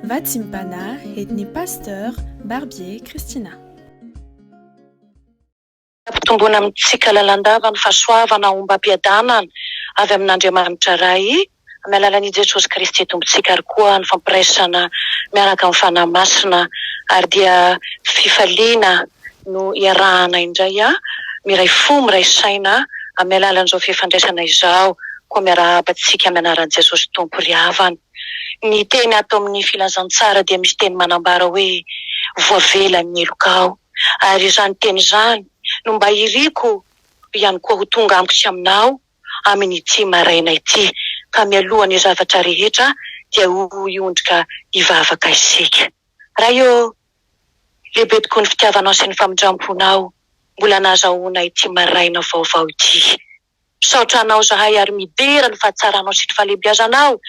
Vatimpana etni pasteur Barbier Christina. Tombona amintsika lalandava ny fahasoavana ombam-piadanana avy amin'Andriamanitra Ray amin'ny alalan'i Jesosy Kristy tompontsika ary koa ny fampiraisana miaraka amin'ny fanahy masina ary dia fifaliana no iarahana indray miray fo miray saina amin'ny alalan'izao fifandraisana izao koa miarahabantsika amin'ny anaran'i Jesosy tompo ry havana. Ny teny ato amin'ny filazantsara dia misy teny manambara hoe voavela ny elokao ary izany teny izany no mba iriko ihany koa ho tonga amiko sy aminao amin'ity maraina ity ka mialohan'ny zavatra rehetra dia ho iondrika hivavaka isika. Raha io lehibe tokoa ny fitiavanao sy ny famindramponao mbola nahazahoana ity maraina vaovao ity. Misaotra anao zahay ary midera ny fahatsaranao sy ny fahalebiazanao.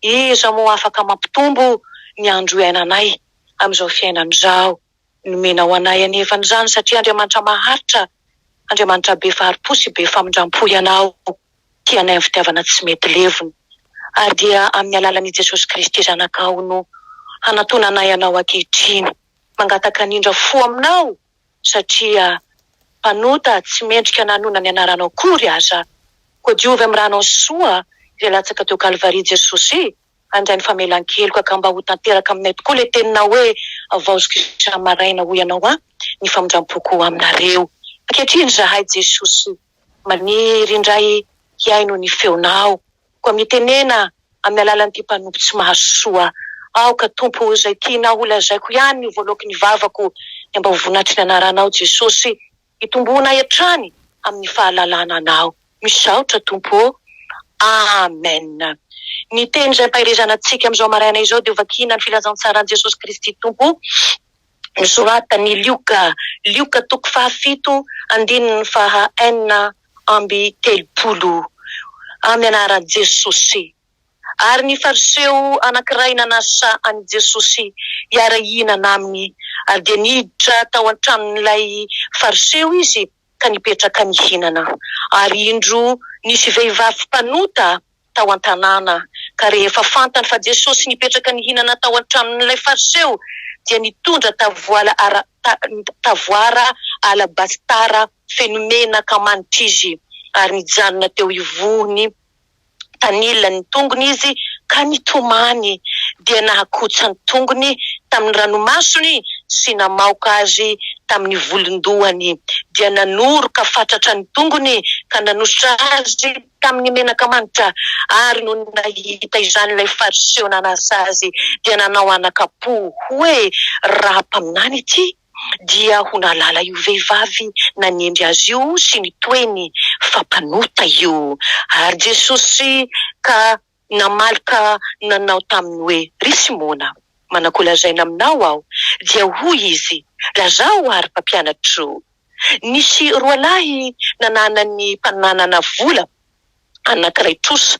Iza moa afaka mampitombo ny andro iainanay amin'izao fiainana izao. Nomenao anay anevana izany satria Andriamanitra maharitra, Andriamanitra be faharipo sy be famindrampo ianao. Tianay amin'ny fitiavana tsy mety levona. Ary dia amin'ny alalan'i Jesosy Kristy zanakao no hanatonanay anao ankehitriny. Mangataka anindra fo aminao satria mpanota tsy mendrika nanona ny anaranao kory aza. Koa diovy amin'ny ranao soa izay latsaka teo Kalvaria Jesosy. Andray ny famelan-keloka ka mba ho tanteraka aminay tokoa le teninao hoe avaoziko isa-maraina ho ianao ny famindrampo aminareo. Ankehitriny zahay Jesosy maniry indray hiaino ny feonao. Koa mitenena amin'ny alalan'ity mpanompo tsy mahasoa. Aoka tompo izay tianao ho lazaiko ihany ny voaloky ny vavako ny mba ho vonatry ny anaranao Jesosy. Itombona hatrany amin'ny fahalalana anao. Misaotra tompo. Amen. Ny teny izay mpahirizana antsika amin'izao maraina izao dia vakiana ny filazantsarany Jesosy Kristy tompo. Misorata-ny Lioka toko 7 andininy faha 4 amby 30 amin'ny anaran'i Jesosy. Ary ny fariseo anankiray nanasa an'i Jesosy hiara-hinana aminy ary dia niditra tao an-tranon'ilay fariseo izy ka nipetraka nihinana. Ary indro nisy vehivavy mpanota tao an-tanàna ka rehefa fantany fa Jesosy nipetraka nihinana tao an-tranon'ilay fariseo dia nitondra tavoara alabastara feno menaka manitra izy ary nijanona teo ivony tanilany tongony izy ka nitomany dia nahakotsa ny tongony tamin'ny ranomasony sy namaoka azy tamin'ny volondohany dia nanoroka fatratra ny tongony ka nanositra azy tamin'ny menaka manitra ary no nahita izany ilay fariseo nanasa azy dia nanao anakapo hoe raha mpaminany ity dia ho nalala io vehivavy nanendry azy io sy nitoeny fa mpanota io. Ary Jesosy ka namalaka nanao taminy hoe ry Simona, manakolazaina aminao aho dia hoy izy lazao ary mpampianatro. Nisy roa lahy nananany mpananana vola anankiray trosa.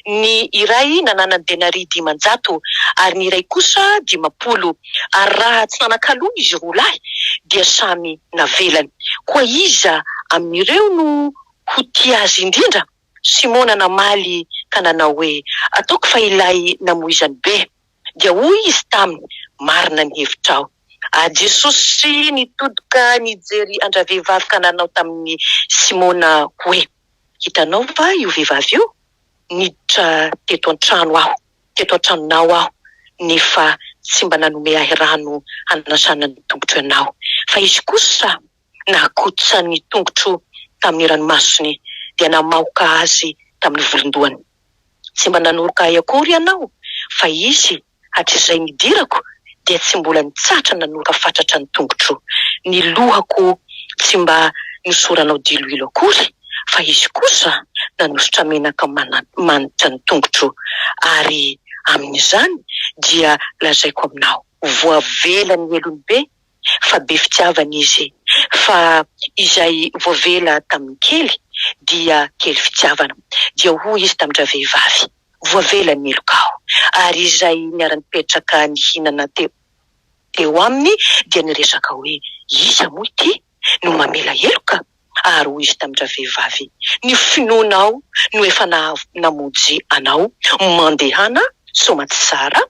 Ny iray nananany denari 500 ary ny iray kosa 50. Ary raha tsy nanakaloa izy roa lahy dia samy navelany. Koa iza amin'ireo no ho tia azy indrindra? Simona namaly ka nanao hoe ataoko fa ilay namoizany be. Dia hoy izy taminy marina ny hevitrao. Jesosy nitodika nijery andra-vehivavy ka nanao tamin'ny Simona hoe hitanao va io vehivavy io? Niditra teto an-trano aho, teto an-tranonao aho, nefa tsy mba nanome ahy rano hanasana ny tongotro ianao. Fa izy kosa nakotsa ny tongotro tamin'ny ranomasony dia namaoka azy tamin'ny volondohany. Tsy mba nanoroka ahy akory ianao, fa izy hatr'izay nidirako dia tsy mbola nitsatra nanoroka fatratra ny tongotro. Ny lohako tsy mba nosoranao diloilo akory, fa izy kosa nanositra menaka manitra ny tongotro. Ary amin'izany dia lazaiko aminao voavela ny elony be fa be fitiavana izy, fa izay voavela tamin'ny kely dia kely fitiavana. Dia hoy izy tamindra vehivavy voavela ny elokao. Ary izay niara-nipetraka nihinana teo aminy dia niresaka hoe iza moa ity no mamela eloka? Ary hoy izy tamindra vehivavy ny finoanao no efa namonjy anao mandehana somatsara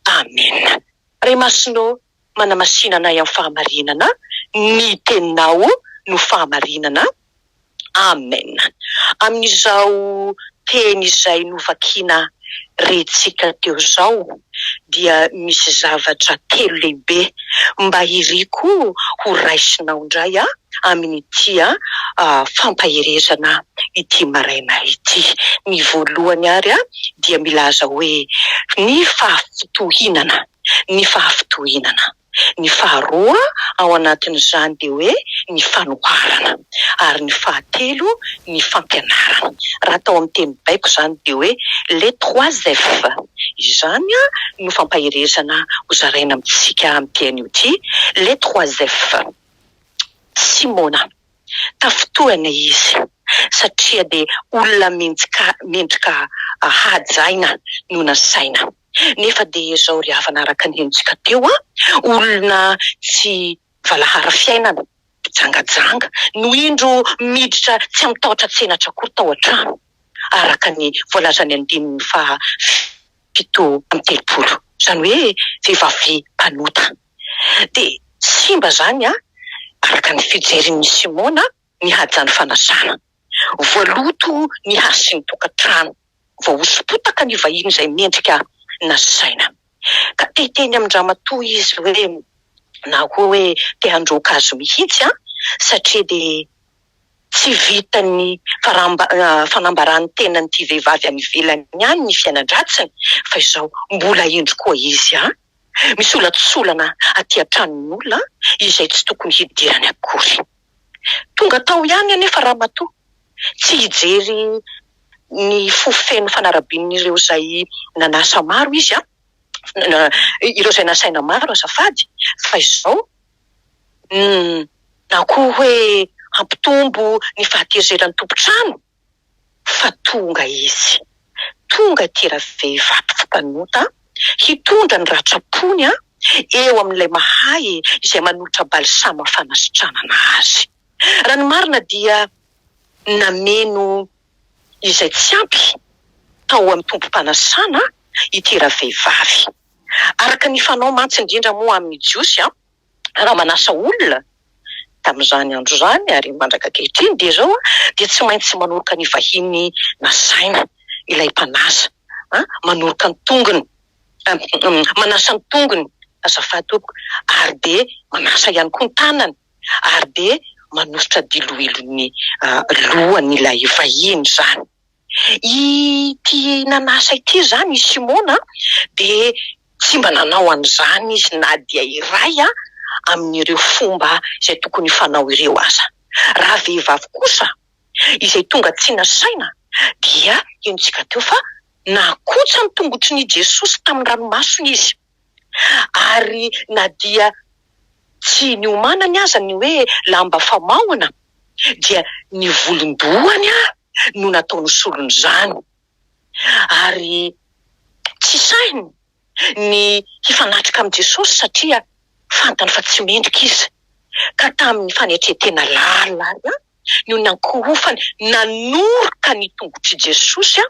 Amen. Ray masonao manamasinana amin'ny fahamarinana, ny teninao no fahamarinana. Amen. Amin'izao teny izay novakiana rentsika teo zao dia misy zavatra telo lehibe mba iriko ho raisinao indray amin'ity fampaherezana ity maraina ity. Ny voalohany ary dia milaza hoe ny fahafitohinana, ny fahafitohinana. Ny faharoa ao anatin'izany dia hoe ny fanoharana, ary ny fahatelo ny fampianarana. Raha atao amin'ny teny baiko zany dia hoe les 3 F. Izany no fampaherezana ho zaraina amintsika amin'ny teny ity, les 3 F. Simona, tafitohana izy satria dia olona mendrika hajaina no nasaina. Nefa dia izao ry havana araka ny henontsika teo olona tsy valahara fiainana, jangajanga, no indro miditra tsy mitahotra tsenatra koa tao an-trano, araka ny voalazany 5:7. Zany hoe vehivavy mpanota. Dia simba zany araka ny fijerin'ny Simona ny hajany fanasana. Voaloto ny hasy ny tokantrano, voahosom-potaka ny vahiny izay mendrika nasaina. Ka teny amin'ny ramatoa izy hoe na hoe te handroaka azy mihitsy satria dia tsy vitany fanambarany tenan'ity vehivavy any ivelany ihany ny fiainan-dratsiny, fa izao mbola endro koa izy misolatsolana aty an-tranon'olona izay tsy tokony hidirany akory. Tonga tao ihany anefa ramatoa, tsy hijery ny fofeno fanarabian'ireo izay nanasa maro izy ireo izay nasaina maro azafady, fa izao na koa hoe hampitombo ny fahatezerany tompontrano, fa tonga izy, tonga tira vehivavy mpanota hitondra ny ratsapony eo amin'ilay mahay izay manolotra balsama fanasitranana azy. Raha ny marina dia nameno izay tsy ampy tao amin'ny tompo-panasana itira vehivavy. Araka ny fanao mantsy indrindra moa amin'ny jiosy raha manasa olona tamin'izany andro zany ary mandraka ankehitriny dia zao dia tsy maintsy manoroka ny vahiny nasaina ilay mpanasa, manoroka ny tongony, manasa ny tongony azafady tompoko, ary dia manasa ihany koa ny tanany, ary dia manositra diloilon'ny lohan'ilay vahiny zany. Ity nanasa ity zany i Simona dia tsy mba nanao an'izany izy na dia iray amin'ireo fomba izay tokony fanao ireo aza. Raha vehivavy kosa izay tonga tsy nasaina dia henontsika teo fa nakotsa ny tongotry ny Jesosy tamin'ny ranomasina izy, ary na dia tsy niomanany aza ny hoe lamba famahona, dia ny volondohany no nataony solony zany, ary tsy sainy ny hifanatrika amin'ny Jesosy satria fantany fa tsy mendrika izy. Ka tamin'ny fanetrentena lalina no nankorofany nanoroka ny tongotry Jesosy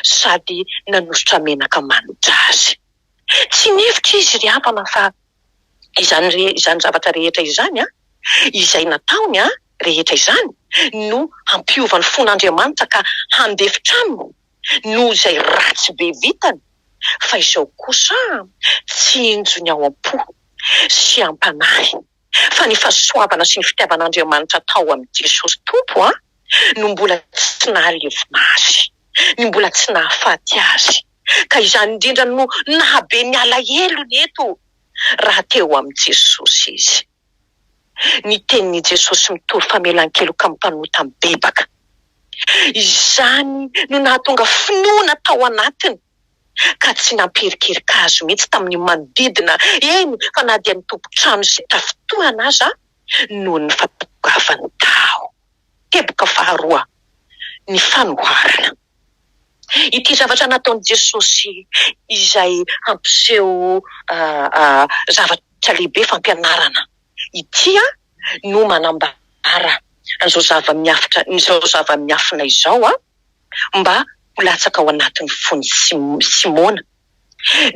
sady nanositra menaka manitra azy. Tsy nefitra izy ry havana fa izany zavatra rehetra izany izay nataony rehetra izany no hampiovany fon'Andriamanitra ka handefitra aminy noho izay ratsy be vitany, fa izao kosa tsy injony ao am-po sy ampanahy, fa ny fahasoavana sy ny fitiavan'Andriamanitra tao amin'ny Jesosy Tompo no mbola tsy nahalevina azy, ny mbola tsy nahafaty azy. Ka izany indrindra no nahabe ny alahelo neto raha teo amin'ny Jesosy izy. Ny tenin'i Jesosy mitory famelan-keloka amin'ny mpanota mibebaka, izany no nahatonga finoana tao anatiny ka tsy namperikerika azy mihitsy tamin'ny manodidina eny fa na dia ny tompontrano izay tafitohana aza noho ny fahatongavany tao. Teboka faharoa, ny fanoharana. Ity zavatra nataon'i Jesosy izay hampiseho zavatra lehibe fampianarana ity no manambara an'izao zava-miafina izao mba ho latsaka ao anatin'ny fony Simona.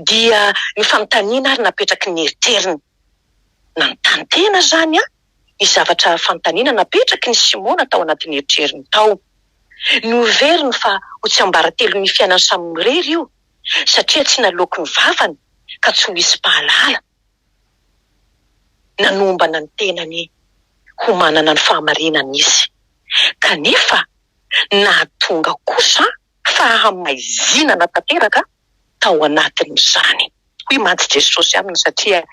dia ny fanontaniana ary napetraky ny eritreriny. Na ny tantena zany ny zavatra fanontaniana napetraky ny Simona tao anatin'ny eritreriny tao. Noveriny fa ho tsy ambaratelo ny fiainany samy mirery io, satria tsy naloky ny vavany ka tsy misy pahalala. Nanombana ny tenany ho manana ny fahamarinana izy. Kanefa nahatonga kosa fahamaizina tanteraka tao anatin'izany. Hoy mantsy Jesosy aminy satria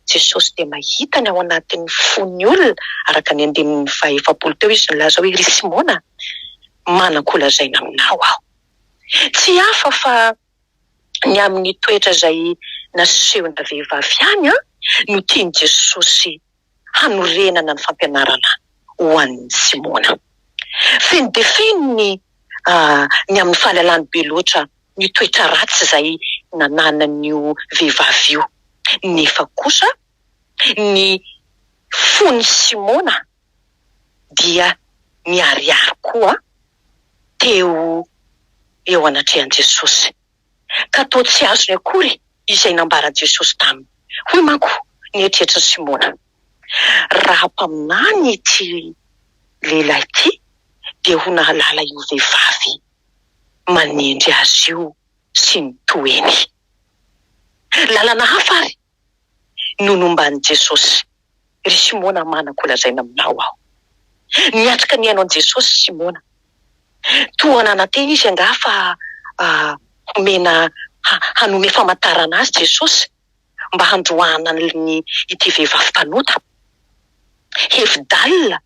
Jesosy dia mahita ny ao anatin'ny fon'ny olona araka ny andinin'ny 50 teo izy nilaza hoe ry Simona, manan-kolazaina aminao aho. Tsy hafa fa ny amin'ny toetra izay nasehona vehivavy any no tiany Jesosy hanorenana ny fampianarana ho an'ny Simona. Feno dia feno ny amin'ny fahalalany be loatra ny toetra ratsy izay nananan'io vehivavy io. Nefa kosa ny fon'ny Simona dia miariary koa teo eo anatrehan'i Jesosy. Ka toa tsy azony akory izay nambara Jesosy taminy. Hoy manko ny eritreritry ny Simona, raha mpaminany ity lehilahy ity dia ho nahalala io vehivavy manendry azy io sy ny toeny. Lalana hafa ary no nomban'i Jesosy, ry Simona, manan-kolazaina aminao aho. Niatrika ny haino an Jesosy Simona. Toa nananteny izy angaha fa homena hanome famantarana azy Jesosy mba handroana ny ity vehivavy mpanota. Hevi-dalina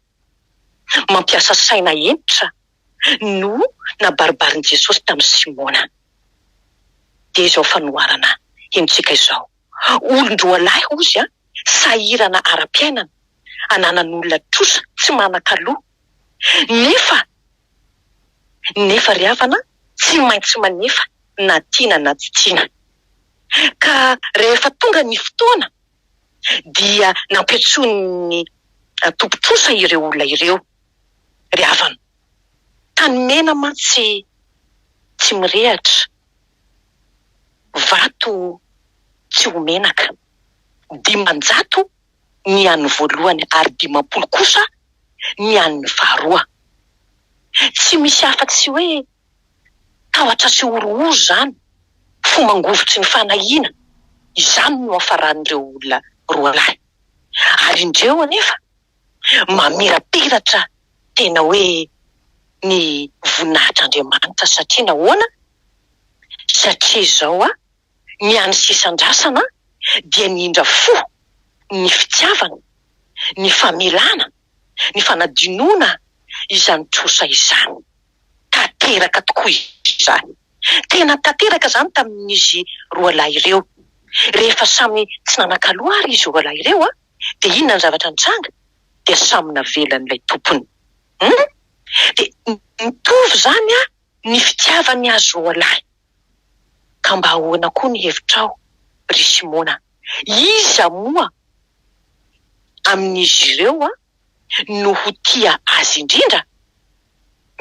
mampiasa saina entitra no nabaribarin'i Jesosy tamin'ny Simona. Dia izao fanoharana hentsika izao. Olon-droa lahy ozy sahirana ara-piainana, ananan'olona trosa tsy manan-kaloha. Nefa ry havana tsy maintsy manefa na tiana na tsy tiana. Ka rehefa tonga ny fotoana dia nampiantsoany tompo-trosa ireo olona ireo. Ry havana, tanimena mantsy tsy mirehatra, vato tsy ho menaka. 500 ny an'ny voalohany ary 50 kosa ny an'ny faharoa. Tsy misy afa-tsy hoe tahotra sy oro zany, fo mangovotry ny fanahiana. Izany no afaran'ireo olona roa lahy. Ary indreo anefa mamirapiratra tena hoe ny voninahitr'Andriamanitra. Satria nahoana? Satria izao ny any sisan-drasana dia niindra fo ny fitiavana, ny famelana, ny fanadinoana izany trosa izany. Tanteraka tokoa izany. Tena tanteraka zany tamin'izy roa lahy ireo. Rehefa samy tsy nanan-kaloha ary izy roa lahy ireo dia inona ny zavatra nitranga? Dia samy navelan'ilay tompony. Dia mitovy zany ny fitiavany azy roa lahy. Ka mba ahoana koa ny hevitrao, ry Simona? Iza moa amin'izy ireo no ho tia azy indrindra?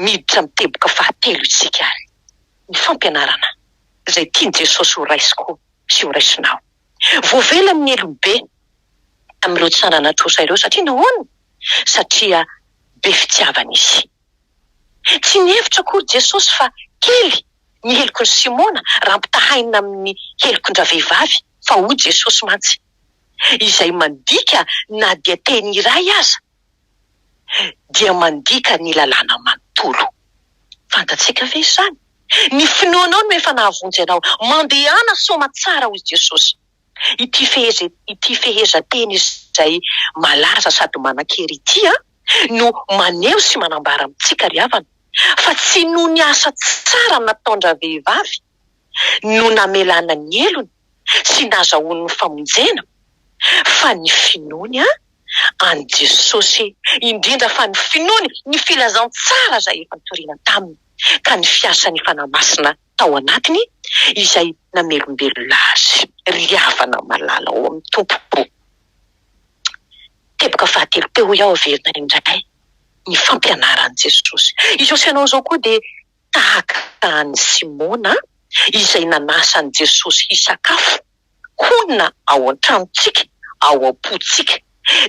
Miditra miteboka fahatelo isika ary. Ny fampianarana izay tiany Jesosy ho raisiko sy ho raisinao. Voavela amin'ny elobe amin'ireo tsy nanana-trosa ireo. Satria nahoana? Satria be fitiavana izy. Tsy nihevitra akory Jesosy fa kely ny heloky ny Simona raha ampitahaina amin'ny helokindra vehivavy. Fa hoy Jesosy mantsy, izay mandika na dia teny iray aza dia mandika ny lalàna manontolo. Fantatsika ve izany? Ny finoanao no efa nahavonjy anao. Mandehana soma tsara hoy Jesosy. Ity fehezanteny izay malaza sady manan-kery ity no maneho sy manambara amintsika ry havana fa tsy noho ny asa tsara nataondra vehivavy no namelana ny elony sy nazahoany ny famonjena, fa ny finoany an Jesosy, indrindra fa ny finoany ny filazantsara izay efa nitoriana taminy, ka ny fiasa ny fanamasina tao anatiny izay namelombelona azy. Ry havana malala ao amin'ny tompo. Teboka fahatelo teo iaho averina indray ny fampianaran'i Jesosy. Jesosy ianao izao koa dia tahaka ny Simona izay nanasany Jesosy hisakafo honina ao an-tranontsika, ao am-pontsika.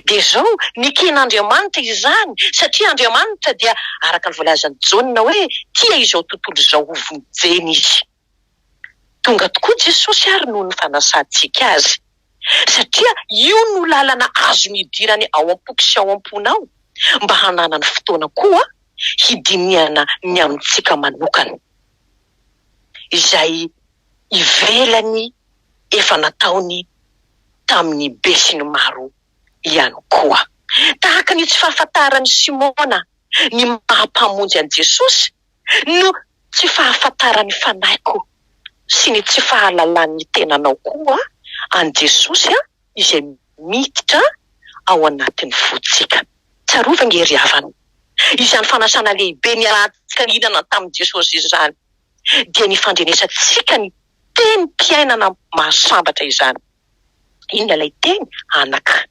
Dia zao niken'Andriamanitra izany, satria Andriamanitra dia araka ny volazan'i Jaona hoe tia izao tontolo izao ho vonjeny izy. Tonga tokoa Jesosy ary noho ny fanasantsika azy, satria io no lalana azo midirany ao am-poko sy ao am-pona ao, mba hanana ny fotoana koa hidinihana ny amintsika manokana, izay ivelany efa nataony tamin'ny be sy ny maro ihany koa. Tahaka ny tsy fahafantaran'ny Simona ny mahampamonjy an Jesosy no tsy fahafantaran'ny fanaiko sy ny tsy fahalalan'ny tenanao koa an Jesosy izay miditra ao anatin'ny fotsika. Tsarovana nge ry havana, izany fanasana lehibe ny arantsika hinana tamin'i Jesosy izany dia ny fandrenesantsika ny tenim-piainana mahasambatra izany. Inona ilay teny? Anaka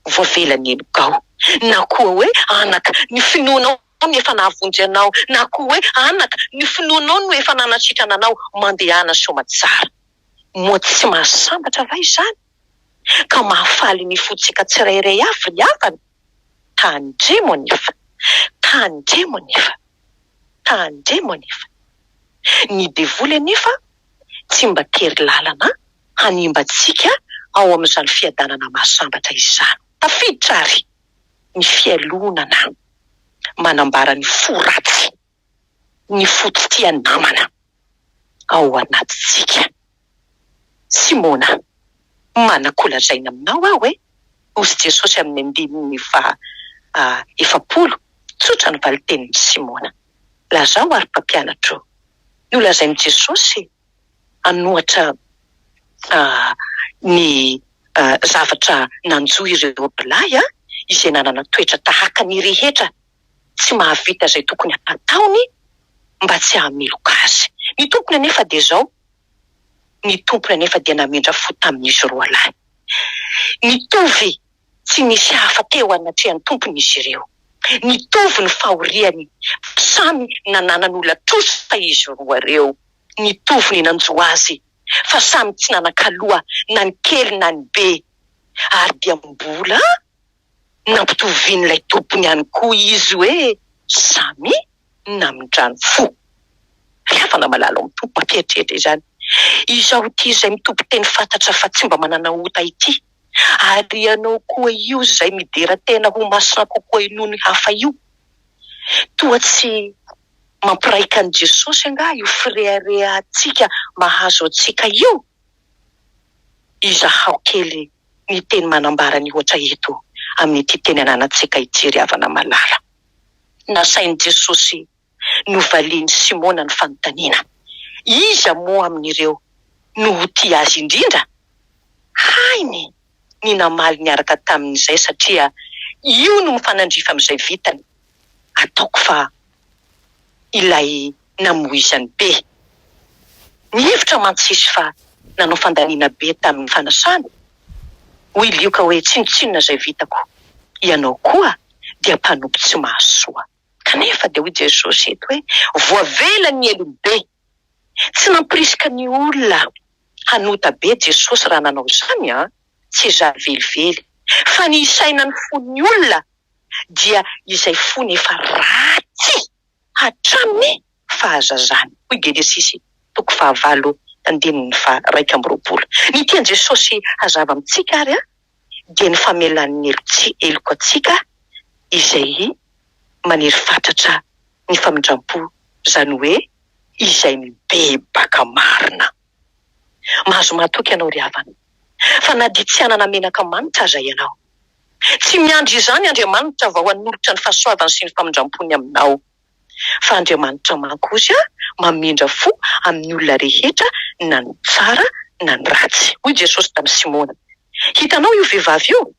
voavelany elokao, na koa hoe anaka ny finoanao no efa nahavonjy anao, na koa hoe anaka ny finoanao no efa nanasitrana anao mandehana somatsara. Moa tsy mahasambatra va izany? Ka mahafaly ny fotsika tsirairay avy ry havana. Tandremo anefa, tandremo anefa, tandremo anefa. Ny devoly anefa tsy mba tery lalana hanimbatsika ao amin'izany fiadanana mahasambatra izany. Tafiditra ary ny fialonana manambara ny foratsy, ny fototia namana ao anatintsika. Simona, manakolazaina aminao aho hoe osy Jesosy amin'ny andininy efapolo, tsotra ny valitenin'ny Simona. Lazao ary mpampianatro, nolazain'i Jesosy anohatra ny zavatra nanjo ireo bilay izay nanana toetra tahaka ny rehetra, tsy mahavita izay tokony ataony mba tsy hameloka azy. Ny tompony anefa dia zao, ny tompony anefa dia namendra fo tamin'izy roa lahy. Nitovy tsy nisy hafa teo anatrehan'ny tompony izy ireo. Nitovy ny fahoriany, samy nananan'olona trosa izy roa reo. Nitovy ny nanjo azy, fa samy tsy nanan-kaloha na ny kely na ny be, ary dia mbola nampitovian'ilay tompony ihany koa izy hoe samy namindrany fo. Rehefa malala amin'ny tompo mampieritreritra izany. Izao ity izay mitompo teny fantatra fa tsy mba manana ota ity, ary ianao koa io izay midera tena ho masina kokoa noho ny hafa io, toa tsy mampiraika an Jesosy anga io fireharehantsika mahazo antsika io. Izahaho kely ny teny manambara ny ohatra eto amin'ity teny ananantsika ity ry havana malala. Nasain'i Jesosy novaliany Simona ny fanontaniana, iza moa amin'ireo no ho tia azy indrindra? Hainy ny namaly niaraka tamin'izay, satria io no mifanandrifa amin'izay vitany. Ataoko fa ilay namoizany be. Nihevitra mantsisy fa nanao fandaniana be tamin'ny fanasany. Hoy lioka hoe tsinotsinona izay vitako, ianao koa dia mpanompo tsy mahasoa. Kanefa dia hoy Jesosy eto hoe voavela ny elobe. Tsy nampirisika ny olona hanota be Jesosy raha nanao izany, tsy izaho velively, fa ny isaina ny fon'ny olona dia izay fony efa ratsy hatramin'ny fahazazany. Hoy Genesisy 19:1-2. Ny tian Jesosy hazava amintsika ary dia ny famelan'ny eloko atsika izay manery fatratra ny famindram-po, izany hoe izay mibebaka marina. Mahazo mahatoky ianao ry havana, fa na dia tsy hanana menaka manitra aza ianao, tsy miandry izany Andriamanitra vao hanolotra ny fahasoavany sy ny famindram-pony aminao, fa Andriamanitra mankozy mamindra fo amin'ny olona rehetra, na ny tsara na ny ratsy. Hoy Jesosy tamin'ny Simona, hitanao io vehivavy io?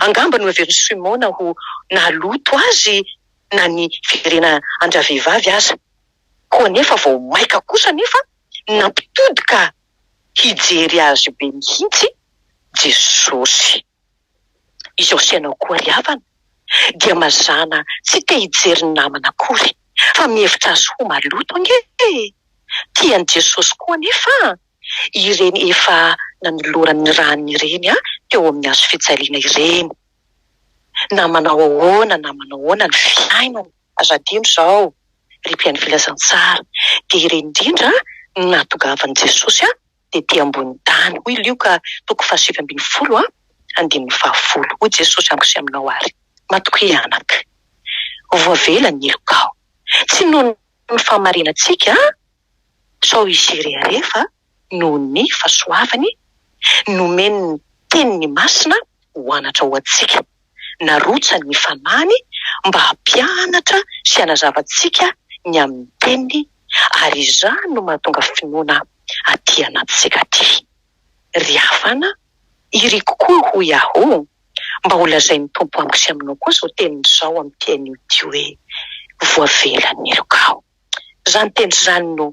Angamba no heveriny Simona ho naloto azy na ny fiverena andra-vehivavy aza. Koa nefa vao maika kosa nefa nampitodika hijery azy be mihitsy Jesosy. Izao sianao koa ry havana dia mazana tsy te hijery ny namana akory, fa mihevitra azy ho maloto ange. tian'i Jesosy koa nefa ireny efa nanoloran'ny ranony ireny teo amin'ny hazo fijaliana ireny, na manao ahoana na manao ahoana ny fiainana, azo adino izao rim-pian'ny filazantsara, dia ireny indrindra nahatogavan'i Jesosy dia ety ambony tany. Hoy Lioka 7:20 andininy 20. Hoy Jesosy amiko sy aminao ary, matoky anaka, voavela ny lokao. Tsy noho ny fahamarinantsika sao izy rehefa noho ny fahasoavany nomeny ny tenin'ny masina ho anatra ho antsika, narotsany ny fanany mba hampianatra sy hanazavantsika ny amin'ny teniny, ary izany no mahatonga finoana aty anatintsika aty. Ry havana, iry kokoa hoy aho, mba ho lazain'ny Tompo amiko sy aminao koa izao tenin'izao amin'ny teny ity hoe voavela ny lokao. Izany teny izany no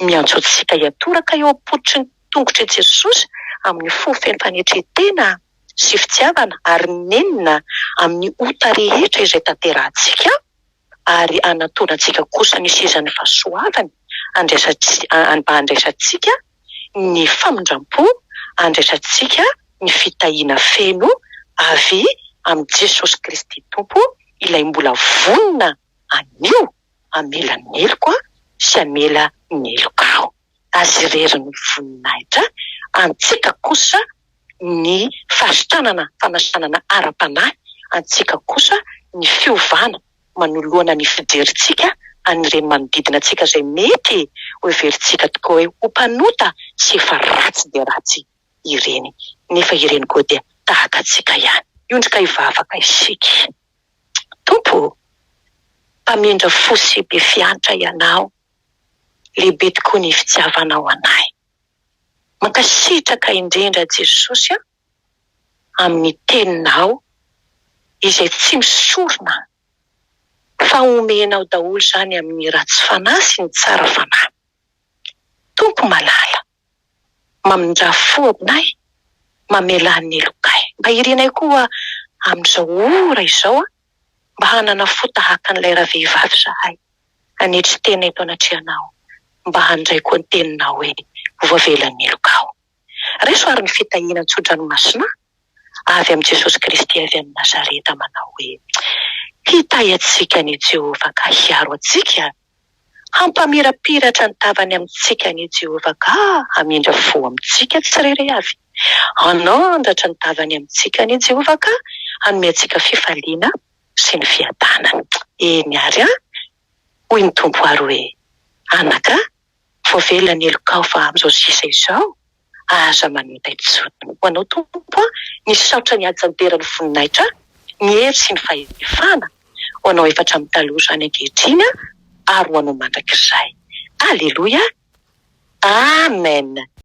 miantso antsika hiatoraka eo am-pototry ny tongotra Jesosy amin'ny fo feno fanetretena sy fitiavana, ary nenina amin'ny ota rehetra izay tanterahantsika, ary anatonantsika kosa ny sezan'ny fahasoavany mba handraisantsika ny famindram-po, handraisantsika ny fitahiana feno avy amin'ny Jesosy Kristy Tompo, ilay mbola vonona anio amela ny eloko sy amela ny elokao. Azy irery ny voninahitra, antsika kosa ny fahasitranana fanasanana ara-panahy, antsika kosa ny fiovana manoloana ny fiderintsika anireny manodidina antsika izay mety ho heverintsika tokoa hoe ho mpanota sy efa ratsy dia ratsy ireny, nefa ireny koa dia tahaka antsika ihany. Iondrika hivavaka isika. Tompo, mpamindra fo sy be fianatra ianao, lehibe tokoa ny fitiavanao anay. Mankasitraka indrindra Jesosy amin'ny teninao izay tsy misorona, fa omenao daholo izany amin'ny ratsy fanahy sy ny tsara fanahy. Tompo malala, mamindra fo aminay, mamela ny elokay, mba irenay koa amin'izao ora izao mba hanana fo tahaka an'ilay ravehivavy zahay hanetry tena eto anatrehanao, mba handray koa ny teninao hoe voavela ny elokao. Raiso ary ny fitahiana tsodranomasina avy amin'i Jesosy Kristy avy amin'ny Nazareta, manao hoe hitahy antsika ny Jehovah ka hiaro antsika, hampamirapiratra ny tavany amintsika ny Jehovah ka hamindra fo amintsika tsirairay avy, hanandratra ny tavany amintsika ny Jehovah ka hanome antsika fifaliana sy ny fiadanana. Eny ary hoy ny Tompo ary hoe anaka, voavela ny elokao fa amin'izao sisa izao aza manota itsony. Ho anao Tompo ny saotra ny hajanteran'ny voninahitra, ny hery sy ny fahefana, ho anao efa hatramin'ny taloha izany ankehitriny ary ho anao mandrakizay. Aleloia, amen.